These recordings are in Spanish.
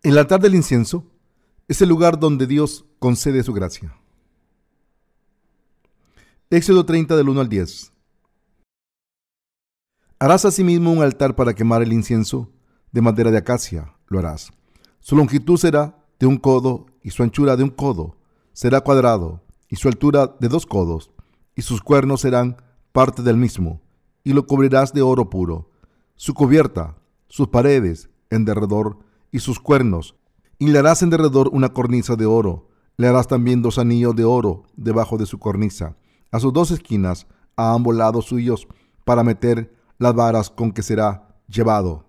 El altar del incienso es el lugar donde Dios concede su gracia. Éxodo 30 del 1 al 10. Harás asimismo un altar para quemar el incienso de madera de acacia, lo harás. Su longitud será de 1 codo y su anchura de 1 codo. Será cuadrado y su altura de 2 codos y sus cuernos serán parte del mismo y lo cubrirás de oro puro. Su cubierta, sus paredes en derredor y sus cuernos, y le harás en derredor una cornisa de oro. Le harás también 2 anillos de oro debajo de su cornisa, a sus 2 esquinas, a ambos lados suyos, para meter las varas con que será llevado.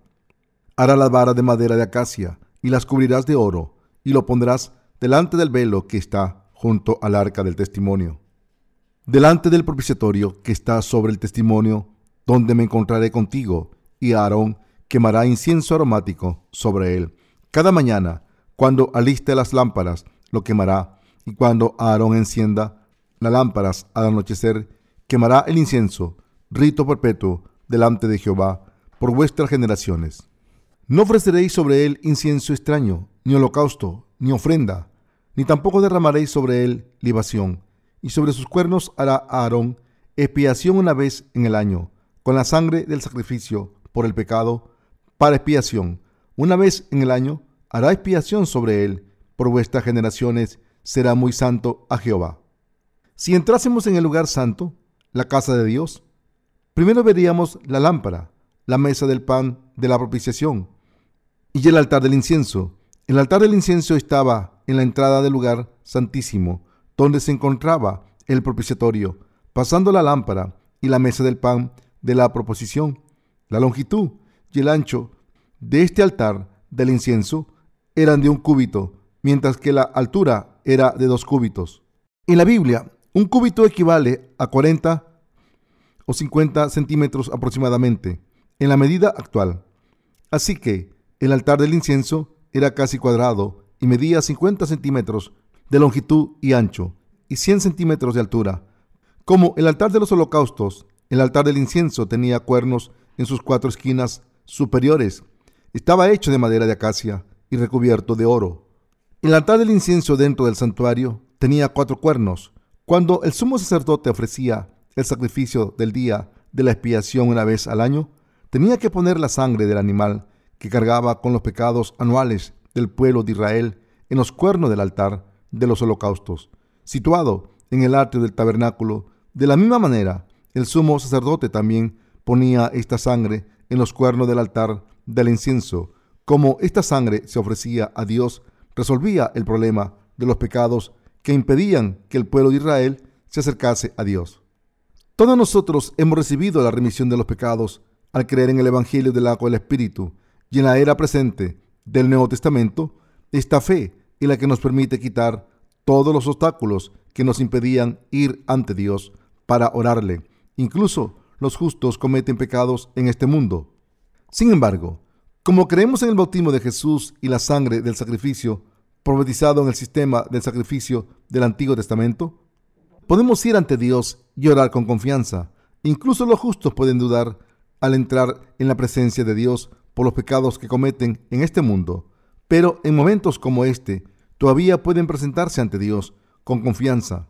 Harás las varas de madera de acacia, y las cubrirás de oro, y lo pondrás delante del velo que está junto al arca del testimonio, delante del propiciatorio que está sobre el testimonio, donde me encontraré contigo, y Aarón quemará incienso aromático sobre él. Cada mañana, cuando aliste las lámparas, lo quemará, y cuando Aarón encienda las lámparas al anochecer, quemará el incienso, rito perpetuo, delante de Jehová, por vuestras generaciones. No ofreceréis sobre él incienso extraño, ni holocausto, ni ofrenda, ni tampoco derramaréis sobre él libación, y sobre sus cuernos hará Aarón expiación una vez en el año, con la sangre del sacrificio por el pecado, para expiación. Una vez en el año hará expiación sobre él, por vuestras generaciones será muy santo a Jehová. Si entrásemos en el lugar santo, la casa de Dios, primero veríamos la lámpara, la mesa del pan de la propiciación y el altar del incienso. El altar del incienso estaba en la entrada del lugar santísimo, donde se encontraba el propiciatorio, pasando la lámpara y la mesa del pan de la proposición. La longitud y el ancho de este altar del incienso eran de 1 cúbito, mientras que la altura era de 2 cúbitos. En la Biblia, 1 cúbito equivale a 40 o 50 centímetros aproximadamente, en la medida actual. Así que el altar del incienso era casi cuadrado y medía 50 centímetros de longitud y ancho, y 100 centímetros de altura. Como el altar de los holocaustos, el altar del incienso tenía cuernos en sus 4 esquinas superiores. Estaba hecho de madera de acacia y recubierto de oro. El altar del incienso dentro del santuario tenía 4 cuernos. Cuando el sumo sacerdote ofrecía el sacrificio del día de la expiación una vez al año, tenía que poner la sangre del animal que cargaba con los pecados anuales del pueblo de Israel en los cuernos del altar de los holocaustos, situado en el atrio del tabernáculo. De la misma manera, el sumo sacerdote también ponía esta sangre en los cuernos del altar del incienso. Como esta sangre se ofrecía a Dios, resolvía el problema de los pecados que impedían que el pueblo de Israel se acercase a Dios. Todos nosotros hemos recibido la remisión de los pecados al creer en el Evangelio del agua y el Espíritu, y en la era presente del Nuevo Testamento, esta fe es la que nos permite quitar todos los obstáculos que nos impedían ir ante Dios para orarle. Incluso los justos cometen pecados en este mundo. Sin embargo, como creemos en el bautismo de Jesús y la sangre del sacrificio profetizado en el sistema del sacrificio del Antiguo Testamento, podemos ir ante Dios y orar con confianza. Incluso los justos pueden dudar al entrar en la presencia de Dios por los pecados que cometen en este mundo, pero en momentos como este todavía pueden presentarse ante Dios con confianza.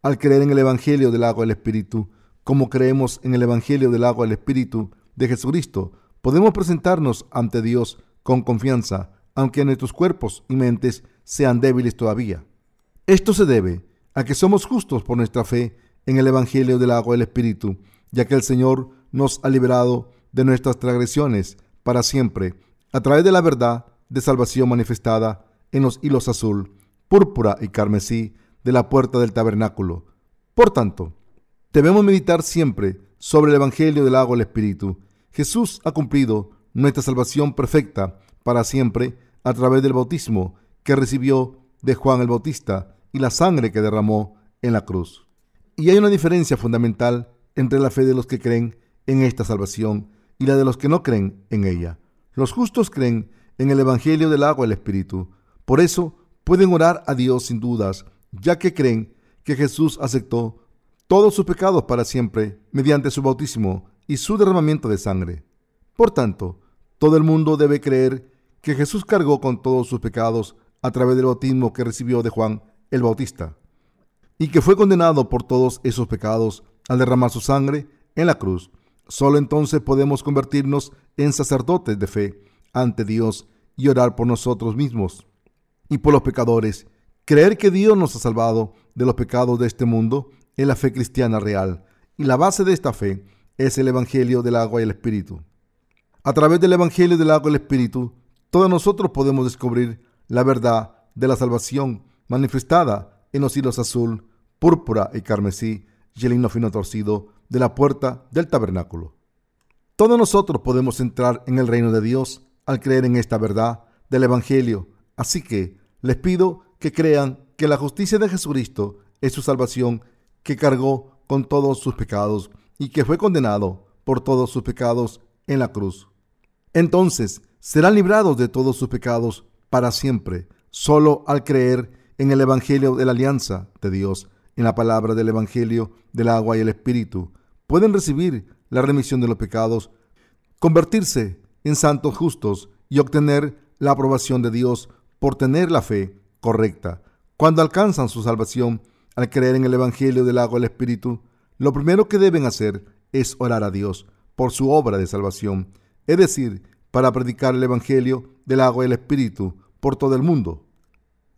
Al creer en el Evangelio del agua y el Espíritu, como creemos en el Evangelio del agua y el Espíritu de Jesucristo, podemos presentarnos ante Dios con confianza, aunque nuestros cuerpos y mentes sean débiles todavía. Esto se debe a que somos justos por nuestra fe en el Evangelio del agua y el Espíritu, ya que el Señor nos ha liberado de nuestras transgresiones para siempre, a través de la verdad de salvación manifestada en los hilos azul, púrpura y carmesí de la puerta del tabernáculo. Por tanto, debemos meditar siempre sobre el Evangelio del agua y el Espíritu. Jesús ha cumplido nuestra salvación perfecta para siempre a través del bautismo que recibió de Juan el Bautista y la sangre que derramó en la cruz. Y hay una diferencia fundamental entre la fe de los que creen en esta salvación y la de los que no creen en ella. Los justos creen en el Evangelio del agua y el Espíritu. Por eso pueden orar a Dios sin dudas, ya que creen que Jesús aceptó todos sus pecados para siempre mediante su bautismo y su derramamiento de sangre. Por tanto, todo el mundo debe creer que Jesús cargó con todos sus pecados a través del bautismo que recibió de Juan el Bautista, y que fue condenado por todos esos pecados al derramar su sangre en la cruz. Solo entonces podemos convertirnos en sacerdotes de fe ante Dios y orar por nosotros mismos y por los pecadores. Creer que Dios nos ha salvado de los pecados de este mundo es la fe cristiana real, y la base de esta fe es el Evangelio del agua y el Espíritu. A través del Evangelio del agua y el Espíritu, todos nosotros podemos descubrir la verdad de la salvación manifestada en los hilos azul, púrpura y carmesí y el lino fino torcido de la puerta del tabernáculo. Todos nosotros podemos entrar en el reino de Dios al creer en esta verdad del Evangelio. Así que les pido que crean que la justicia de Jesucristo es su salvación, que cargó con todos sus pecados y que fue condenado por todos sus pecados en la cruz. Entonces serán librados de todos sus pecados para siempre, solo al creer en el Evangelio de la alianza de Dios, en la palabra del Evangelio del agua y el Espíritu. Pueden recibir la remisión de los pecados, convertirse en santos justos y obtener la aprobación de Dios por tener la fe correcta. Cuando alcanzan su salvación al creer en el Evangelio del agua y el Espíritu, lo primero que deben hacer es orar a Dios por su obra de salvación, es decir, para predicar el Evangelio del agua y el Espíritu por todo el mundo.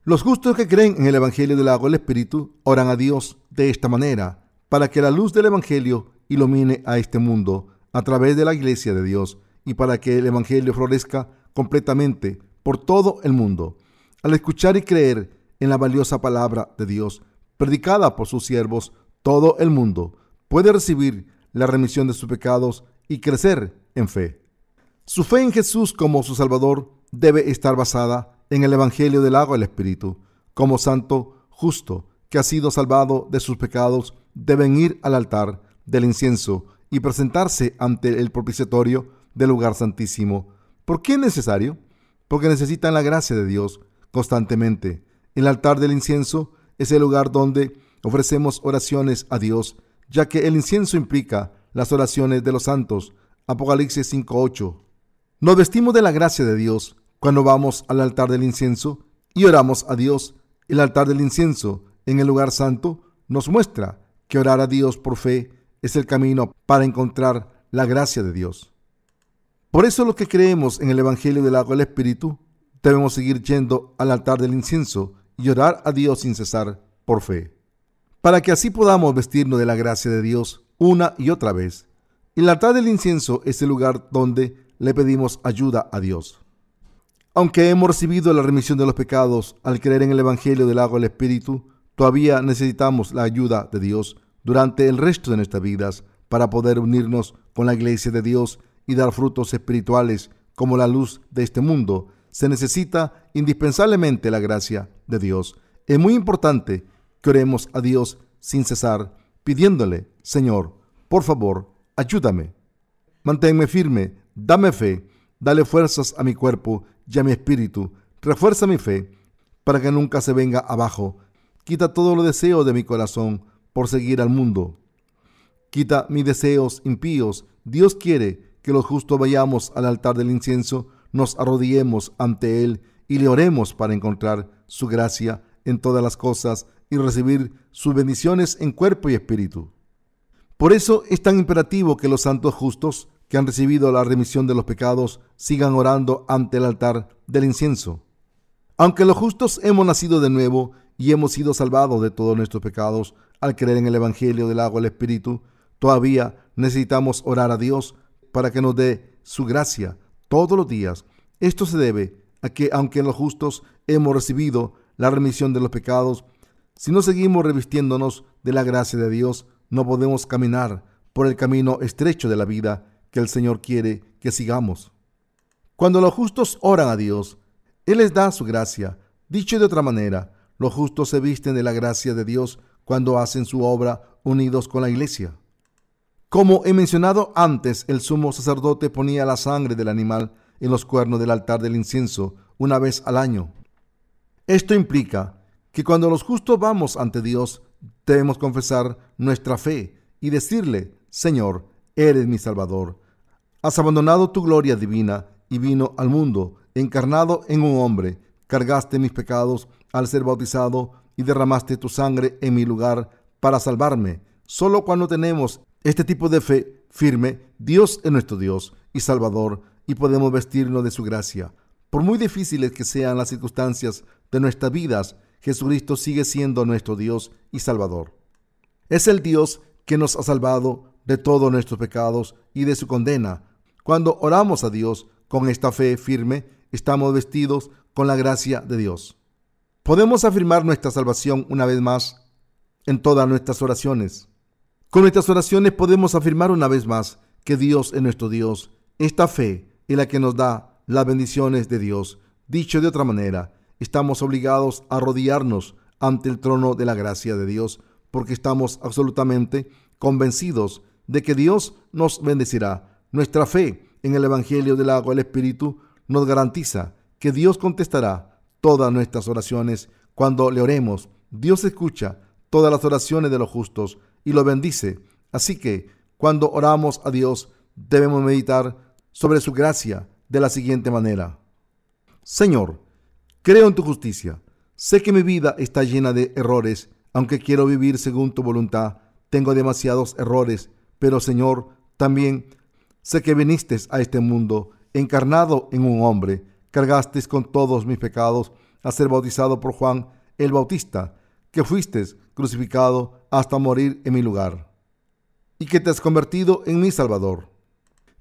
Los justos que creen en el Evangelio del agua y el Espíritu oran a Dios de esta manera, para que la luz del Evangelio ilumine a este mundo a través de la Iglesia de Dios y para que el Evangelio florezca completamente por todo el mundo. Al escuchar y creer en la valiosa palabra de Dios, predicada por sus siervos, todo el mundo puede recibir la remisión de sus pecados y crecer en fe. Su fe en Jesús como su Salvador debe estar basada en el Evangelio del agua y el Espíritu. Como santo justo que ha sido salvado de sus pecados, deben ir al altar del incienso y presentarse ante el propiciatorio del lugar santísimo. ¿Por qué es necesario? Porque necesitan la gracia de Dios constantemente. El altar del incienso es el lugar donde ofrecemos oraciones a Dios, ya que el incienso implica las oraciones de los santos. Apocalipsis 5:8. Nos vestimos de la gracia de Dios cuando vamos al altar del incienso y oramos a Dios. El altar del incienso en el lugar santo nos muestra que orar a Dios por fe es el camino para encontrar la gracia de Dios. Por eso los que creemos en el Evangelio del agua y el Espíritu debemos seguir yendo al altar del incienso y orar a Dios sin cesar por fe, para que así podamos vestirnos de la gracia de Dios una y otra vez. El altar del incienso es el lugar donde le pedimos ayuda a Dios. Aunque hemos recibido la remisión de los pecados al creer en el Evangelio del agua y el Espíritu, todavía necesitamos la ayuda de Dios durante el resto de nuestras vidas para poder unirnos con la Iglesia de Dios y dar frutos espirituales como la luz de este mundo. Se necesita indispensablemente la gracia de Dios. Es muy importante que oremos a Dios sin cesar, pidiéndole: Señor, por favor, ayúdame. Manténme firme, dame fe, dale fuerzas a mi cuerpo y a mi espíritu. Refuerza mi fe para que nunca se venga abajo. Quita todos los deseos de mi corazón por seguir al mundo. Quita mis deseos impíos. Dios quiere que los justos vayamos al altar del incienso, nos arrodillemos ante Él y le oremos para encontrar su gracia en todas las cosas y recibir sus bendiciones en cuerpo y espíritu. Por eso es tan imperativo que los santos justos que han recibido la remisión de los pecados sigan orando ante el altar del incienso. Aunque los justos hemos nacido de nuevo y hemos sido salvados de todos nuestros pecados al creer en el Evangelio del agua y el Espíritu, todavía necesitamos orar a Dios para que nos dé su gracia todos los días. Esto se debe a que, aunque los justos hemos recibido la remisión de los pecados, si no seguimos revistiéndonos de la gracia de Dios, no podemos caminar por el camino estrecho de la vida que el Señor quiere que sigamos. Cuando los justos oran a Dios, Él les da su gracia. Dicho de otra manera, los justos se visten de la gracia de Dios cuando hacen su obra unidos con la Iglesia. Como he mencionado antes, el sumo sacerdote ponía la sangre del animal en los cuernos del altar del incienso una vez al año. Esto implica que cuando los justos vamos ante Dios, debemos confesar nuestra fe y decirle: Señor, eres mi Salvador. Has abandonado tu gloria divina y vino al mundo encarnado en un hombre, cargaste mis pecados al ser bautizado y derramaste tu sangre en mi lugar para salvarme. Solo cuando tenemos este tipo de fe firme, Dios es nuestro Dios y Salvador y podemos vestirnos de su gracia. Por muy difíciles que sean las circunstancias de nuestras vidas, Jesucristo sigue siendo nuestro Dios y Salvador. Es el Dios que nos ha salvado de todos nuestros pecados y de su condena. Cuando oramos a Dios con esta fe firme, estamos vestidos con la gracia de Dios. Podemos afirmar nuestra salvación una vez más en todas nuestras oraciones. Con nuestras oraciones podemos afirmar una vez más que Dios es nuestro Dios. Esta fe es la que nos da las bendiciones de Dios. Dicho de otra manera, estamos obligados a arrodillarnos ante el trono de la gracia de Dios porque estamos absolutamente convencidos de que Dios nos bendecirá. Nuestra fe en el Evangelio del agua y el Espíritu nos garantiza que Dios contestará todas nuestras oraciones cuando le oremos. Dios escucha todas las oraciones de los justos y los bendice. Así que cuando oramos a Dios debemos meditar sobre su gracia de la siguiente manera: Señor, creo en tu justicia. Sé que mi vida está llena de errores. Aunque quiero vivir según tu voluntad, tengo demasiados errores. Pero Señor, también sé que viniste a este mundo encarnado en un hombre. Cargaste con todos mis pecados a ser bautizado por Juan el Bautista, que fuiste crucificado hasta morir en mi lugar y que te has convertido en mi Salvador.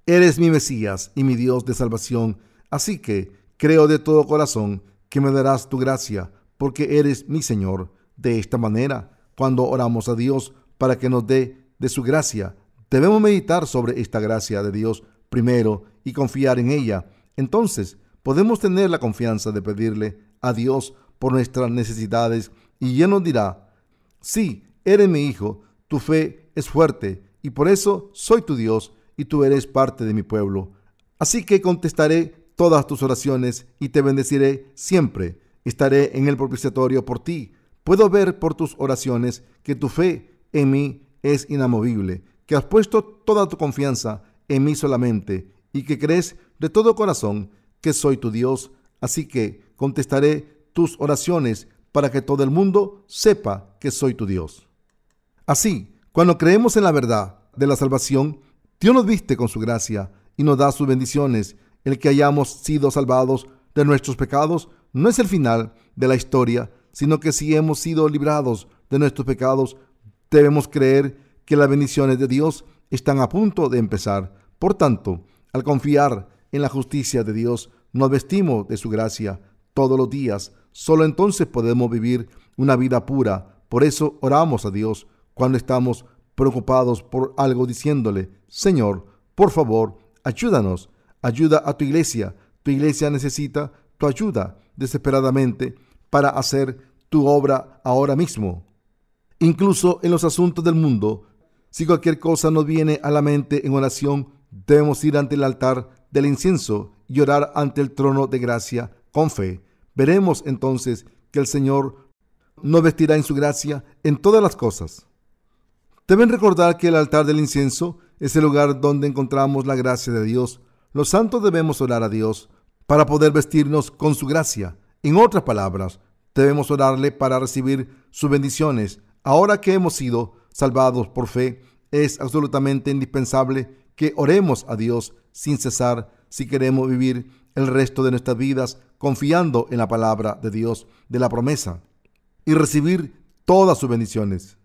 Eres mi Mesías y mi Dios de salvación, así que creo de todo corazón que me darás tu gracia, porque eres mi Señor. De esta manera, cuando oramos a Dios para que nos dé de su gracia, debemos meditar sobre esta gracia de Dios primero y confiar en ella. Entonces, podemos tener la confianza de pedirle a Dios por nuestras necesidades y Él nos dirá: sí, eres mi hijo, tu fe es fuerte y por eso soy tu Dios y tú eres parte de mi pueblo. Así que contestaré todas tus oraciones y te bendeciré siempre. Estaré en el propiciatorio por ti. Puedo ver por tus oraciones que tu fe en mí es inamovible, que has puesto toda tu confianza en mí solamente y que crees de todo corazón que soy tu Dios. Así que contestaré tus oraciones para que todo el mundo sepa que soy tu Dios. Así, cuando creemos en la verdad de la salvación, Dios nos viste con su gracia y nos da sus bendiciones. El que hayamos sido salvados de nuestros pecados no es el final de la historia, sino que si hemos sido librados de nuestros pecados, debemos creer que las bendiciones de Dios están a punto de empezar. Por tanto, al confiar en la justicia de Dios, nos vestimos de su gracia todos los días. Solo entonces podemos vivir una vida pura. Por eso oramos a Dios cuando estamos preocupados por algo, diciéndole: Señor, por favor, ayúdanos. Ayuda a tu iglesia. Tu iglesia necesita tu ayuda desesperadamente para hacer tu obra ahora mismo. Incluso en los asuntos del mundo, si cualquier cosa nos viene a la mente en oración, debemos ir ante el altar del incienso y orar ante el trono de gracia con fe. Veremos entonces que el Señor nos vestirá en su gracia en todas las cosas. Deben recordar que el altar del incienso es el lugar donde encontramos la gracia de Dios. Los santos debemos orar a Dios para poder vestirnos con su gracia. En otras palabras, debemos orarle para recibir sus bendiciones. Ahora que hemos sido salvados por fe, es absolutamente indispensable que oremos a Dios sin cesar si queremos vivir el resto de nuestras vidas confiando en la palabra de Dios, de la promesa, y recibir todas sus bendiciones.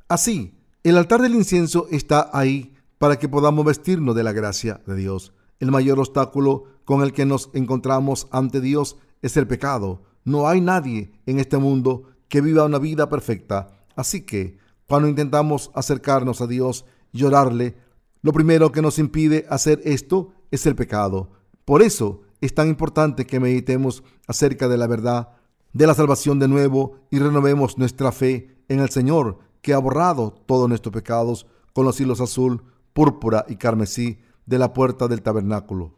Así, el altar del incienso está ahí para que podamos vestirnos de la gracia de Dios. El mayor obstáculo con el que nos encontramos ante Dios es el pecado. No hay nadie en este mundo que viva una vida perfecta. Así que, cuando intentamos acercarnos a Dios y orarle, lo primero que nos impide hacer esto es el pecado. Por eso es tan importante que meditemos acerca de la verdad de la salvación de nuevo y renovemos nuestra fe en el Señor, que ha borrado todos nuestros pecados con los hilos azul, púrpura y carmesí de la puerta del tabernáculo.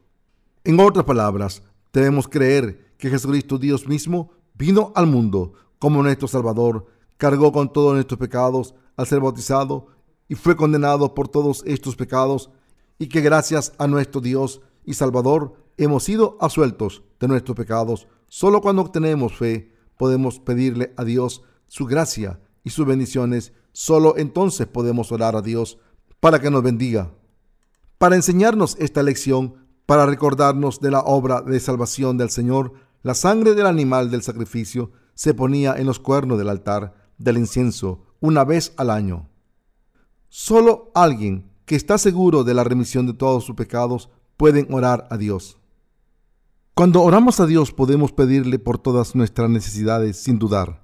En otras palabras, debemos creer que Jesucristo, Dios mismo, vino al mundo como nuestro Salvador, cargó con todos nuestros pecados al ser bautizado y fue condenado por todos estos pecados, y que gracias a nuestro Dios y Salvador hemos sido absueltos de nuestros pecados. Solo cuando tenemos fe podemos pedirle a Dios su gracia y sus bendiciones. Solo entonces podemos orar a Dios para que nos bendiga. Para enseñarnos esta lección, para recordarnos de la obra de salvación del Señor, la sangre del animal del sacrificio se ponía en los cuernos del altar del incienso una vez al año. Solo alguien que está seguro de la remisión de todos sus pecados pueden orar a Dios. Cuando oramos a Dios podemos pedirle por todas nuestras necesidades sin dudar,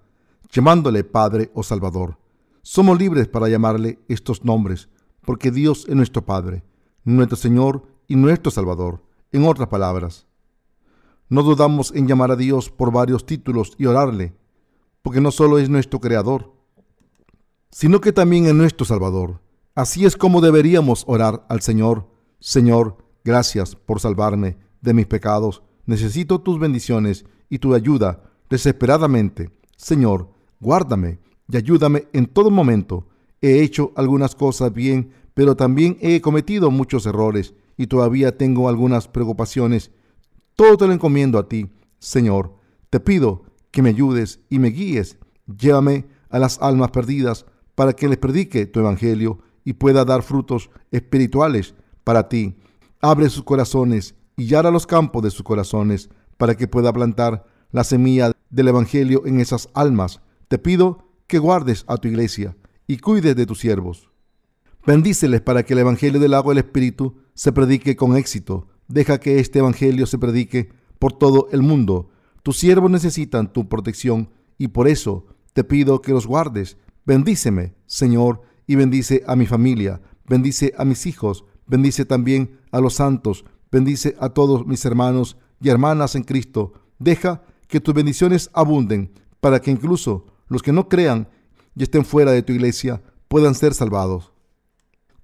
llamándole Padre o Salvador. Somos libres para llamarle estos nombres, porque Dios es nuestro Padre, nuestro Señor y nuestro Salvador. En otras palabras, no dudamos en llamar a Dios por varios títulos y orarle, porque no solo es nuestro Creador, sino que también es nuestro Salvador. Así es como deberíamos orar al Señor. Señor, gracias por salvarme de mis pecados. Necesito tus bendiciones y tu ayuda desesperadamente. Señor, guárdame y ayúdame en todo momento. He hecho algunas cosas bien, pero también he cometido muchos errores y todavía tengo algunas preocupaciones. Todo te lo encomiendo a ti, Señor. Te pido que me ayudes y me guíes. Llévame a las almas perdidas para que les predique tu evangelio y pueda dar frutos espirituales para ti. Abre sus corazones y ara los campos de sus corazones para que pueda plantar la semilla del evangelio en esas almas. Te pido que guardes a tu iglesia y cuides de tus siervos. Bendíceles para que el evangelio del agua y el espíritu se predique con éxito. Deja que este evangelio se predique por todo el mundo. Tus siervos necesitan tu protección y por eso te pido que los guardes. Bendíceme, Señor, y bendice a mi familia. Bendice a mis hijos. Bendice también a los santos. Bendice a todos mis hermanos y hermanas en Cristo. Deja que tus bendiciones abunden para que incluso los que no crean y estén fuera de tu iglesia puedan ser salvados.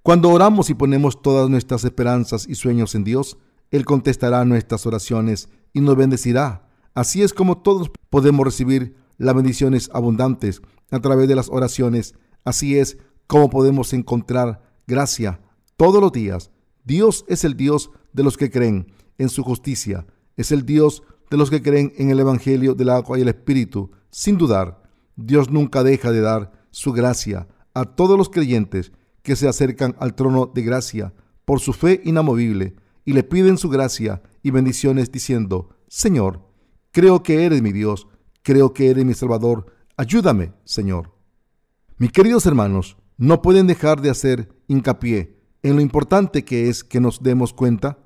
Cuando oramos y ponemos todas nuestras esperanzas y sueños en Dios, Él contestará nuestras oraciones y nos bendecirá. Así es como todos podemos recibir las bendiciones abundantes a través de las oraciones. Así es como podemos encontrar gracia todos los días. Dios es el Dios de los que creen en su justicia. Es el Dios de los que creen en el evangelio del agua y el espíritu. Sin dudar, Dios nunca deja de dar su gracia a todos los creyentes que se acercan al trono de gracia por su fe inamovible y le piden su gracia y bendiciones diciendo: Señor, creo que eres mi Dios, creo que eres mi Salvador, ayúdame, Señor. Mis queridos hermanos, no pueden dejar de hacer hincapié en lo importante que es que nos demos cuenta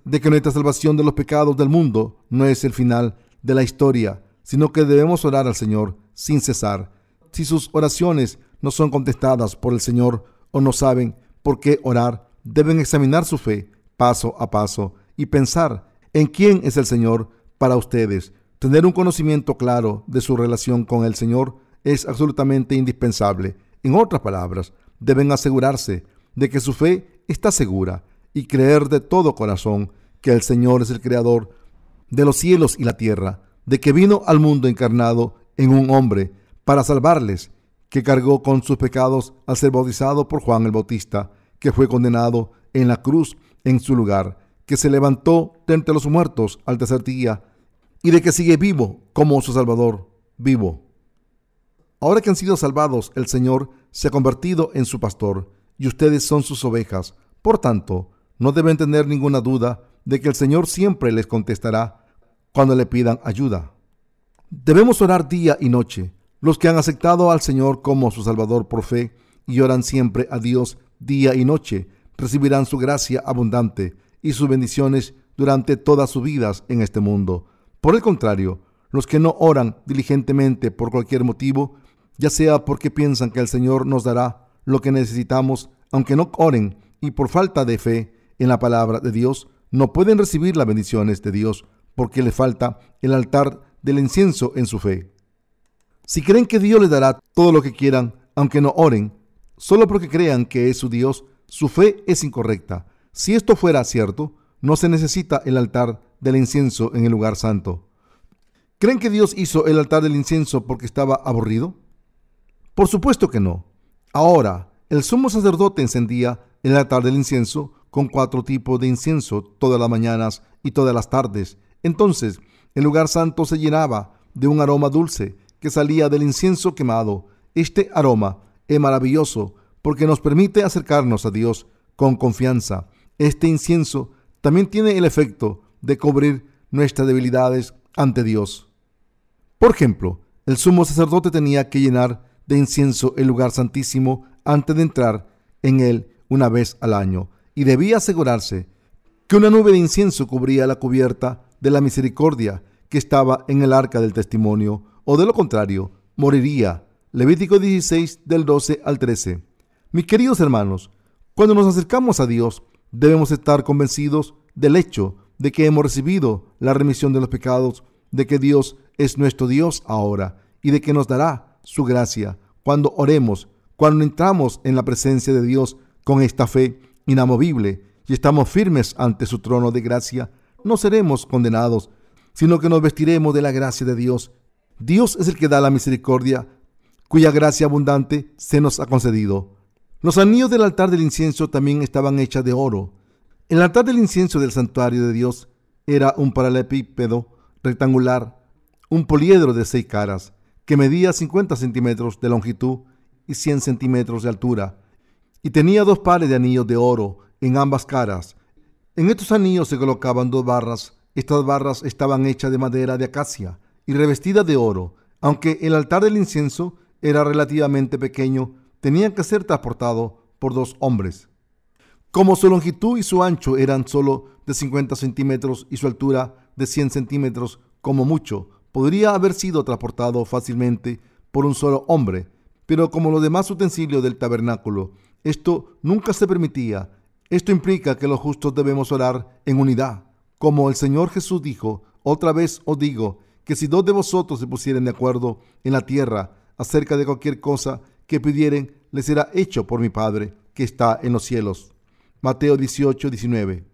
de que nuestra salvación de los pecados del mundo no es el final de la historia, sino que debemos orar al Señor sin cesar. Si sus oraciones no son contestadas por el Señor o no saben por qué orar, deben examinar su fe paso a paso y pensar en quién es el Señor para ustedes. Tener un conocimiento claro de su relación con el Señor es absolutamente indispensable. En otras palabras, deben asegurarse de que su fe está segura y creer de todo corazón que el Señor es el Creador de los cielos y la tierra, de que vino al mundo encarnado en un hombre para salvarles, que cargó con sus pecados al ser bautizado por Juan el Bautista, que fue condenado en la cruz en su lugar, que se levantó de entre los muertos al tercer día y de que sigue vivo como su Salvador vivo. Ahora que han sido salvados, el Señor se ha convertido en su pastor y ustedes son sus ovejas. Por tanto, no deben tener ninguna duda de que el Señor siempre les contestará cuando le pidan ayuda. Debemos orar día y noche. Los que han aceptado al Señor como su Salvador por fe y oran siempre a Dios día y noche, recibirán su gracia abundante y sus bendiciones durante todas sus vidas en este mundo. Por el contrario, los que no oran diligentemente por cualquier motivo, ya sea porque piensan que el Señor nos dará lo que necesitamos, aunque no oren, y por falta de fe en la palabra de Dios, no pueden recibir las bendiciones de Dios porque les falta el altar del incienso en su fe. Si creen que Dios les dará todo lo que quieran, aunque no oren, solo porque crean que es su Dios, su fe es incorrecta. Si esto fuera cierto, no se necesita el altar del incienso en el lugar santo. ¿Creen que Dios hizo el altar del incienso porque estaba aburrido? Por supuesto que no. Ahora, el sumo sacerdote encendía el altar del incienso con 4 tipos de incienso todas las mañanas y todas las tardes. Entonces el lugar santo se llenaba de un aroma dulce que salía del incienso quemado. Este aroma es maravilloso porque nos permite acercarnos a Dios con confianza. Este incienso también tiene el efecto de cubrir nuestras debilidades ante Dios. Por ejemplo, el sumo sacerdote tenía que llenar de incienso el lugar santísimo antes de entrar en él una vez al año, y debía asegurarse que una nube de incienso cubría la cubierta de la misericordia que estaba en el arca del testimonio, o de lo contrario, moriría. Levítico 16, del 12 al 13. Mis queridos hermanos, cuando nos acercamos a Dios, debemos estar convencidos del hecho de que hemos recibido la remisión de los pecados, de que Dios es nuestro Dios ahora y de que nos dará su gracia cuando oremos. Cuando entramos en la presencia de Dios con esta fe inamovible y estamos firmes ante su trono de gracia, no seremos condenados, sino que nos vestiremos de la gracia de Dios. Dios es el que da la misericordia, cuya gracia abundante se nos ha concedido. Los anillos del altar del incienso también estaban hechos de oro. El altar del incienso del santuario de Dios era un paralelepípedo rectangular, un poliedro de 6 caras, que medía 50 centímetros de longitud y 100 centímetros de altura, y tenía 2 pares de anillos de oro en ambas caras. En estos anillos se colocaban 2 barras. Estas barras estaban hechas de madera de acacia y revestidas de oro. Aunque el altar del incienso era relativamente pequeño, tenían que ser transportados por 2 hombres. Como su longitud y su ancho eran solo de 50 centímetros y su altura de 100 centímetros, como mucho, podría haber sido transportado fácilmente por un solo hombre, pero como los demás utensilios del tabernáculo, esto nunca se permitía. Esto implica que los justos debemos orar en unidad. Como el Señor Jesús dijo: otra vez os digo que si 2 de vosotros se pusieren de acuerdo en la tierra acerca de cualquier cosa que pidieren, les será hecho por mi Padre que está en los cielos. Mateo 18, 19.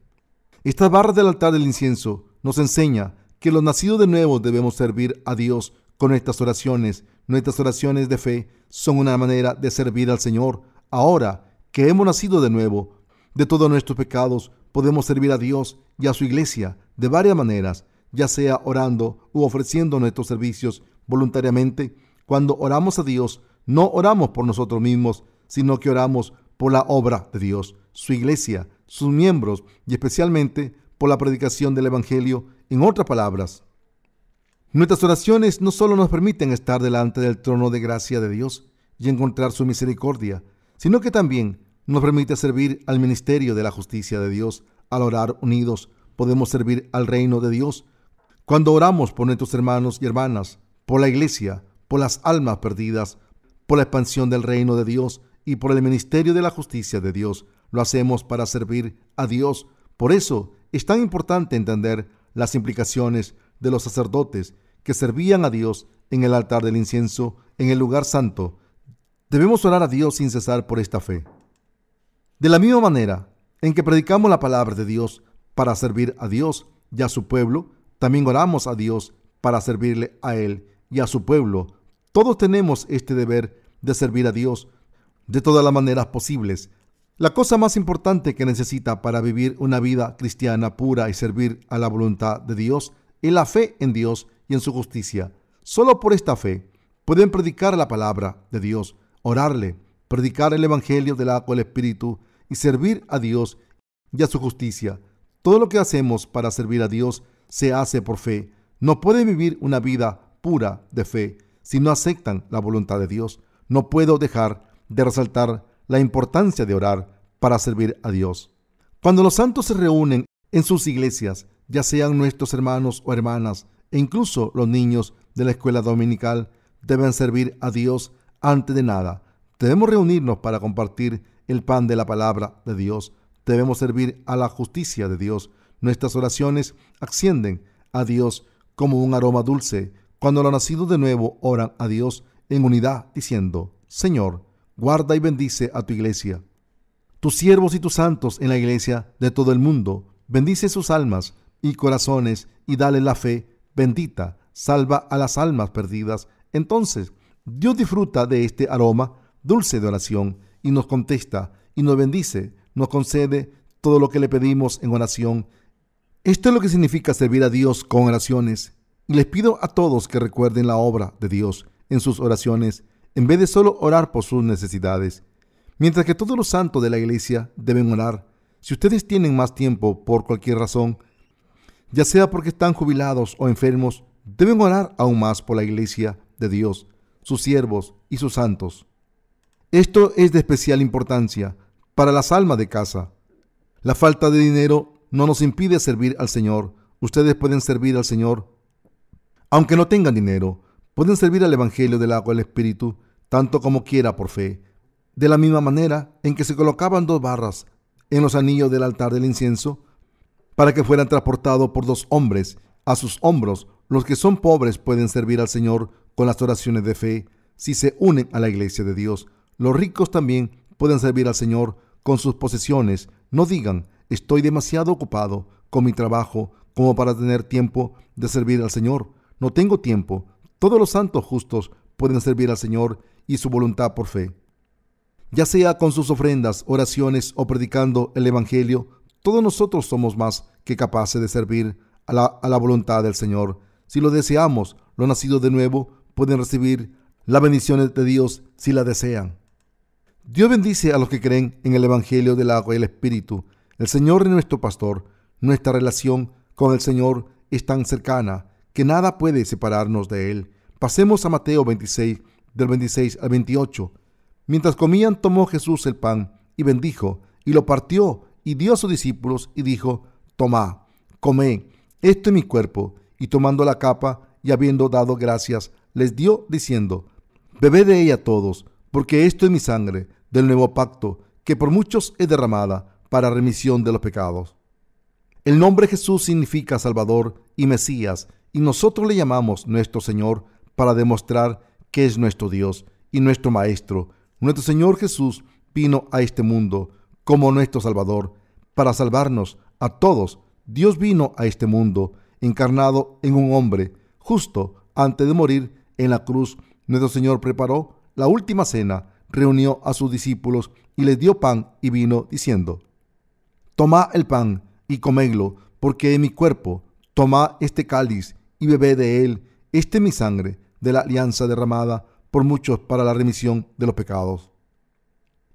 Estas barras del altar del incienso nos enseña que los nacidos de nuevo debemos servir a Dios con nuestras oraciones. Nuestras oraciones de fe son una manera de servir al Señor. Ahora que hemos nacido de nuevo de todos nuestros pecados, podemos servir a Dios y a su iglesia de varias maneras, ya sea orando u ofreciendo nuestros servicios voluntariamente. Cuando oramos a Dios, no oramos por nosotros mismos, sino que oramos por la obra de Dios, su iglesia, sus miembros y especialmente por la predicación del Evangelio. En otras palabras, nuestras oraciones no solo nos permiten estar delante del trono de gracia de Dios y encontrar su misericordia, sino que también nos permite servir al ministerio de la justicia de Dios. Al orar unidos, podemos servir al reino de Dios. Cuando oramos por nuestros hermanos y hermanas, por la iglesia, por las almas perdidas, por la expansión del reino de Dios y por el ministerio de la justicia de Dios, lo hacemos para servir a Dios. Por eso es tan importante entender las implicaciones de los sacerdotes que servían a Dios en el altar del incienso, en el lugar santo. Debemos orar a Dios sin cesar por esta fe. De la misma manera en que predicamos la palabra de Dios para servir a Dios y a su pueblo, también oramos a Dios para servirle a Él y a su pueblo. Todos tenemos este deber de servir a Dios de todas las maneras posibles. La cosa más importante que necesita para vivir una vida cristiana pura y servir a la voluntad de Dios es la fe en Dios y en su justicia. Solo por esta fe pueden predicar la palabra de Dios, orarle, predicar el Evangelio del agua del Espíritu y servir a Dios y a su justicia. Todo lo que hacemos para servir a Dios se hace por fe. No pueden vivir una vida pura de fe si no aceptan la voluntad de Dios. No puedo dejar de resaltar la importancia de orar para servir a Dios. Cuando los santos se reúnen en sus iglesias, ya sean nuestros hermanos o hermanas, e incluso los niños de la escuela dominical, deben servir a Dios antes de nada. Debemos reunirnos para compartir el pan de la palabra de Dios. Debemos servir a la justicia de Dios. Nuestras oraciones ascienden a Dios como un aroma dulce cuando los nacidos de nuevo oran a Dios en unidad, diciendo: Señor, guarda y bendice a tu iglesia, tus siervos y tus santos en la iglesia de todo el mundo. Bendice sus almas y corazones y dale la fe bendita. Salva a las almas perdidas. Entonces Dios disfruta de este aroma dulce de oración y nos contesta y nos bendice, nos concede todo lo que le pedimos en oración. Esto es lo que significa servir a Dios con oraciones. Y les pido a todos que recuerden la obra de Dios en sus oraciones, en vez de solo orar por sus necesidades. Mientras que todos los santos de la iglesia deben orar, si ustedes tienen más tiempo por cualquier razón, ya sea porque están jubilados o enfermos, deben orar aún más por la iglesia de Dios, sus siervos y sus santos. Esto es de especial importancia para las almas de casa. La falta de dinero no nos impide servir al Señor. Ustedes pueden servir al Señor aunque no tengan dinero. Pueden servir al Evangelio del agua y el Espíritu tanto como quiera por fe. De la misma manera en que se colocaban 2 barras en los anillos del altar del incienso para que fueran transportados por 2 hombres a sus hombros, los que son pobres pueden servir al Señor con las oraciones de fe si se unen a la iglesia de Dios. Los ricos también pueden servir al Señor con sus posesiones. No digan: estoy demasiado ocupado con mi trabajo como para tener tiempo de servir al Señor. No tengo tiempo. Todos los santos justos pueden servir al Señor y su voluntad por fe. Ya sea con sus ofrendas, oraciones o predicando el Evangelio, todos nosotros somos más que capaces de servir a la voluntad del Señor. Si lo deseamos, los nacidos de nuevo pueden recibir las bendiciones de Dios si la desean. Dios bendice a los que creen en el Evangelio del agua y el Espíritu. El Señor es nuestro pastor. Nuestra relación con el Señor es tan cercana que nada puede separarnos de Él. Pasemos a Mateo 26, del 26 al 28. Mientras comían, tomó Jesús el pan y bendijo, y lo partió, y dio a sus discípulos, y dijo: tomad, comed, esto es mi cuerpo. Y tomando la capa, y habiendo dado gracias, les dio, diciendo: bebed de ella todos, porque esto es mi sangre del nuevo pacto, que por muchos es derramada para remisión de los pecados. El nombre Jesús significa Salvador y Mesías, y nosotros le llamamos nuestro Señor para demostrar que es nuestro Dios y nuestro Maestro. Nuestro Señor Jesús vino a este mundo como nuestro Salvador para salvarnos a todos. Dios vino a este mundo encarnado en un hombre. Justo antes de morir en la cruz, nuestro Señor preparó la última cena, reunió a sus discípulos y les dio pan y vino, diciendo: tomad el pan y comedlo, porque es mi cuerpo. Tomad este cáliz y bebed de él. Este es mi sangre de la alianza derramada por muchos para la remisión de los pecados.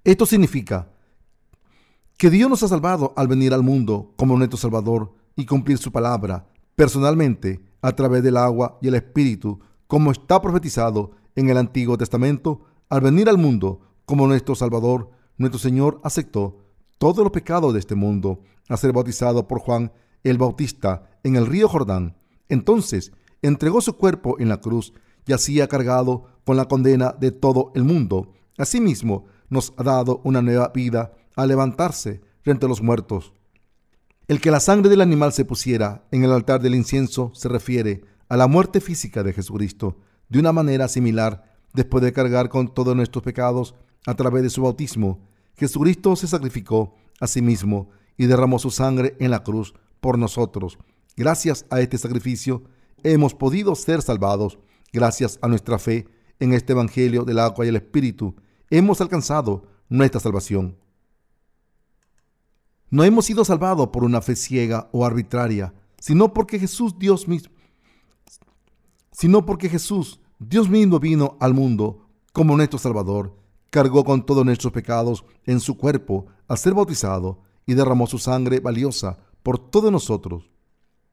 Esto significa que Dios nos ha salvado al venir al mundo como nuestro Salvador y cumplir su palabra personalmente a través del agua y el Espíritu, como está profetizado en el Antiguo Testamento. Al venir al mundo como nuestro Salvador, nuestro Señor aceptó todos los pecados de este mundo al ser bautizado por Juan el Bautista en el río Jordán. Entonces entregó su cuerpo en la cruz y así ha cargado con la condena de todo el mundo. Asimismo, nos ha dado una nueva vida al levantarse de entre los muertos. El que la sangre del animal se pusiera en el altar del incienso se refiere a la muerte física de Jesucristo. De una manera similar, después de cargar con todos nuestros pecados a través de su bautismo, Jesucristo se sacrificó a sí mismo y derramó su sangre en la cruz por nosotros. Gracias a este sacrificio hemos podido ser salvados. Gracias a nuestra fe en este Evangelio del agua y el Espíritu, hemos alcanzado nuestra salvación. No hemos sido salvados por una fe ciega o arbitraria, sino porque Jesús, Dios mismo vino al mundo como nuestro Salvador, cargó con todos nuestros pecados en su cuerpo al ser bautizado y derramó su sangre valiosa por todos nosotros.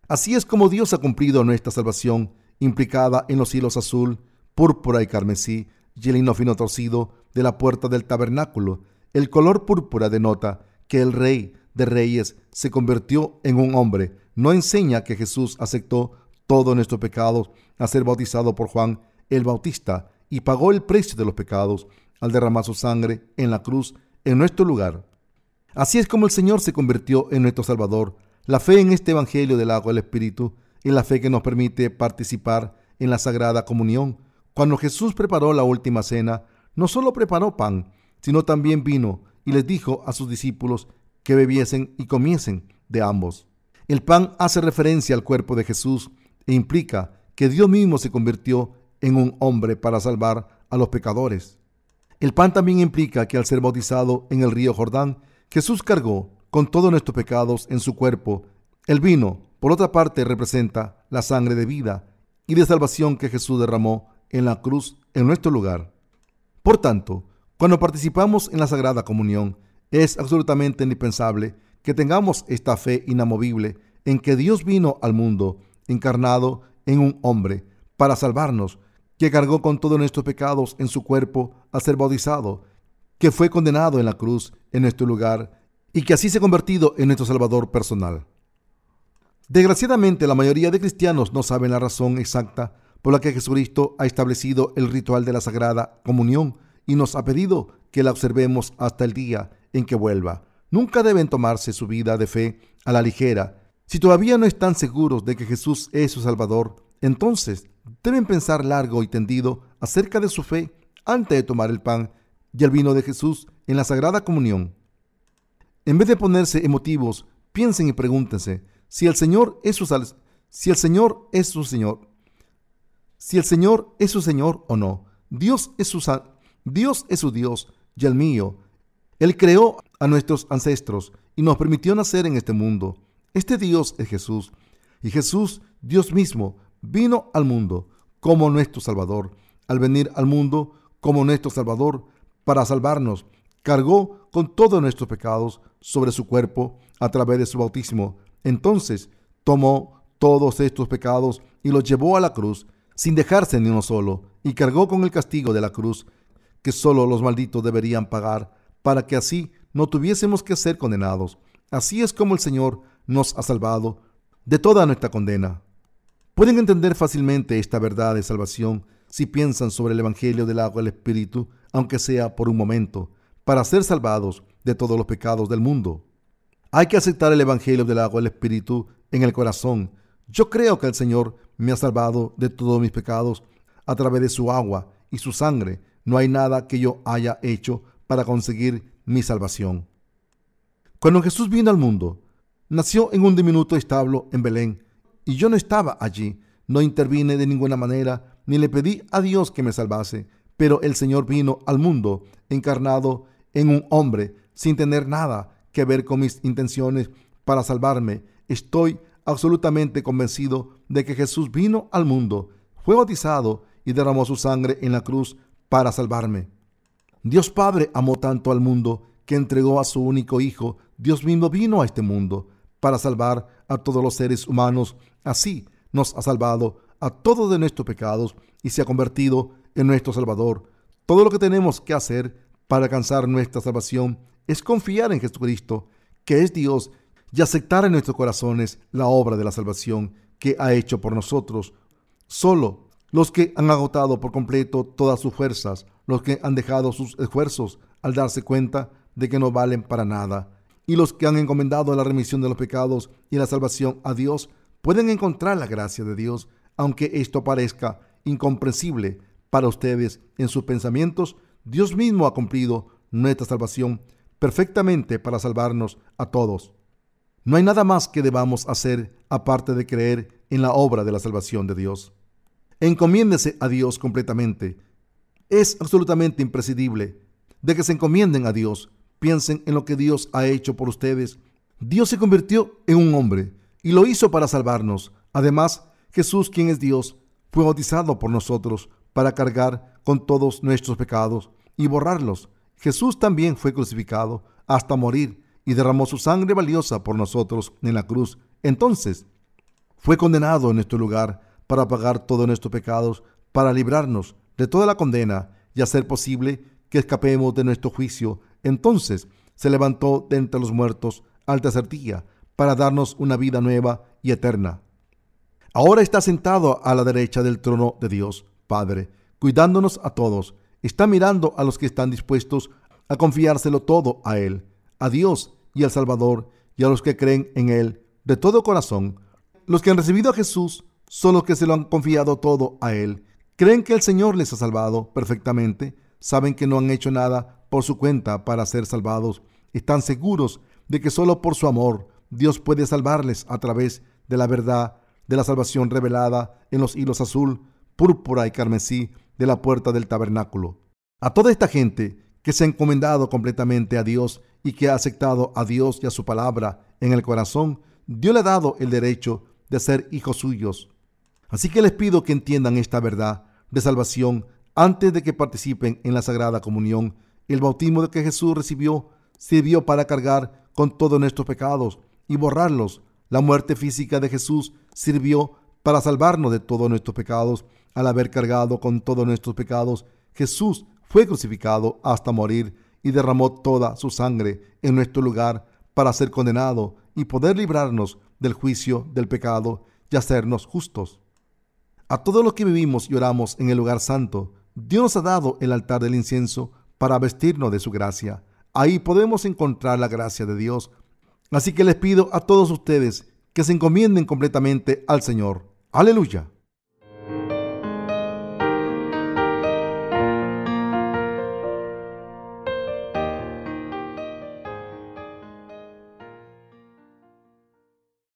Así es como Dios ha cumplido nuestra salvación, implicada en los hilos azul, púrpura y carmesí y el lino fino torcido de la puerta del tabernáculo. El color púrpura denota que el Rey de Reyes se convirtió en un hombre. No enseña que Jesús aceptó todos nuestros pecados al ser bautizado por Juan el Bautista y pagó el precio de los pecados al derramar su sangre en la cruz en nuestro lugar. Así es como el Señor se convirtió en nuestro Salvador. La fe en este Evangelio del agua y el Espíritu es la fe que nos permite participar en la Sagrada Comunión. Cuando Jesús preparó la última cena, no solo preparó pan, sino también vino y les dijo a sus discípulos que bebiesen y comiesen de ambos. El pan hace referencia al cuerpo de Jesús e implica que Dios mismo se convirtió en un hombre para salvar a los pecadores. El pan también implica que al ser bautizado en el río Jordán, Jesús cargó con todos nuestros pecados en su cuerpo. El vino, por otra parte, representa la sangre de vida y de salvación que Jesús derramó en la cruz en nuestro lugar. Por tanto, cuando participamos en la Sagrada Comunión, es absolutamente indispensable que tengamos esta fe inamovible en que Dios vino al mundo encarnado en un hombre para salvarnos, que cargó con todos nuestros pecados en su cuerpo al ser bautizado, que fue condenado en la cruz en nuestro lugar y que así se ha convertido en nuestro Salvador personal. Desgraciadamente, la mayoría de cristianos no saben la razón exacta por la que Jesucristo ha establecido el ritual de la Sagrada Comunión y nos ha pedido que la observemos hasta el día en que vuelva. Nunca deben tomarse su vida de fe a la ligera. Si todavía no están seguros de que Jesús es su Salvador, entonces deben pensar largo y tendido acerca de su fe antes de tomar el pan y el vino de Jesús en la Sagrada Comunión. En vez de ponerse emotivos, piensen y pregúntense si el Señor es su Señor o no. Dios es su Dios y el mío. Él creó a nuestros ancestros y nos permitió nacer en este mundo. Este Dios es Jesús, y Jesús, Dios mismo, vino al mundo como nuestro Salvador. Al venir al mundo como nuestro Salvador para salvarnos, cargó con todos nuestros pecados sobre su cuerpo a través de su bautismo. Entonces tomó todos estos pecados y los llevó a la cruz sin dejarse ni uno solo, y cargó con el castigo de la cruz que solo los malditos deberían pagar, para que así no tuviésemos que ser condenados. Así es como el Señor nos ha salvado de toda nuestra condena. Pueden entender fácilmente esta verdad de salvación si piensan sobre el Evangelio del agua y el Espíritu, aunque sea por un momento, para ser salvados de todos los pecados del mundo. Hay que aceptar el Evangelio del agua y el Espíritu en el corazón. Yo creo que el Señor me ha salvado de todos mis pecados a través de su agua y su sangre. No hay nada que yo haya hecho para conseguir mi salvación. Cuando Jesús vino al mundo, nació en un diminuto establo en Belén, y yo no estaba allí. No intervine de ninguna manera, ni le pedí a Dios que me salvase, pero el Señor vino al mundo encarnado en un hombre, sin tener nada que ver con mis intenciones para salvarme. Estoy absolutamente convencido de que Jesús vino al mundo, fue bautizado y derramó su sangre en la cruz para salvarme. Dios Padre amó tanto al mundo que entregó a su único Hijo. Dios mismo vino a este mundo para salvar a todos los seres humanos. Así nos ha salvado a todos de nuestros pecados y se ha convertido en nuestro Salvador. Todo lo que tenemos que hacer para alcanzar nuestra salvación es confiar en Jesucristo, que es Dios, y aceptar en nuestros corazones la obra de la salvación que ha hecho por nosotros. Solo los que han agotado por completo todas sus fuerzas, los que han dejado sus esfuerzos al darse cuenta de que no valen para nada, y los que han encomendado la remisión de los pecados y la salvación a Dios, pueden encontrar la gracia de Dios. Aunque esto parezca incomprensible para ustedes en sus pensamientos, Dios mismo ha cumplido nuestra salvación perfectamente para salvarnos a todos. No hay nada más que debamos hacer aparte de creer en la obra de la salvación de Dios. Encomiéndese a Dios completamente. Es absolutamente imprescindible de que se encomienden a Dios. Piensen en lo que Dios ha hecho por ustedes. Dios se convirtió en un hombre y lo hizo para salvarnos. Además, Jesús, quien es Dios, fue bautizado por nosotros para cargar con todos nuestros pecados y borrarlos. Jesús también fue crucificado hasta morir y derramó su sangre valiosa por nosotros en la cruz. Entonces, fue condenado en nuestro lugar para pagar todos nuestros pecados, para librarnos de toda la condena y hacer posible que escapemos de nuestro juicio. Entonces, se levantó de entre los muertos al tercer día para darnos una vida nueva y eterna. Ahora está sentado a la derecha del trono de Dios Padre, cuidándonos a todos. Está mirando a los que están dispuestos a confiárselo todo a Él, a Dios y al Salvador, y a los que creen en Él de todo corazón. Los que han recibido a Jesús son los que se lo han confiado todo a Él. Creen que el Señor les ha salvado perfectamente. Saben que no han hecho nada por su cuenta para ser salvados. Están seguros de que solo por su amor Dios puede salvarles a través de la verdad de la salvación revelada en los hilos azul, púrpura y carmesí de la puerta del tabernáculo. A toda esta gente que se ha encomendado completamente a Dios y que ha aceptado a Dios y a su palabra en el corazón, Dios le ha dado el derecho de ser hijos suyos. Así que les pido que entiendan esta verdad de salvación antes de que participen en la Sagrada Comunión. El bautismo que Jesús recibió sirvió para cargar con todos nuestros pecados y borrarlos. La muerte física de Jesús sirvió para salvarnos de todos nuestros pecados. Al haber cargado con todos nuestros pecados, Jesús fue crucificado hasta morir y derramó toda su sangre en nuestro lugar para ser condenado y poder librarnos del juicio del pecado y hacernos justos. A todos los que vivimos y oramos en el lugar santo, Dios nos ha dado el altar del incienso para vestirnos de su gracia. Ahí podemos encontrar la gracia de Dios. Así que les pido a todos ustedes que se encomienden completamente al Señor. ¡Aleluya!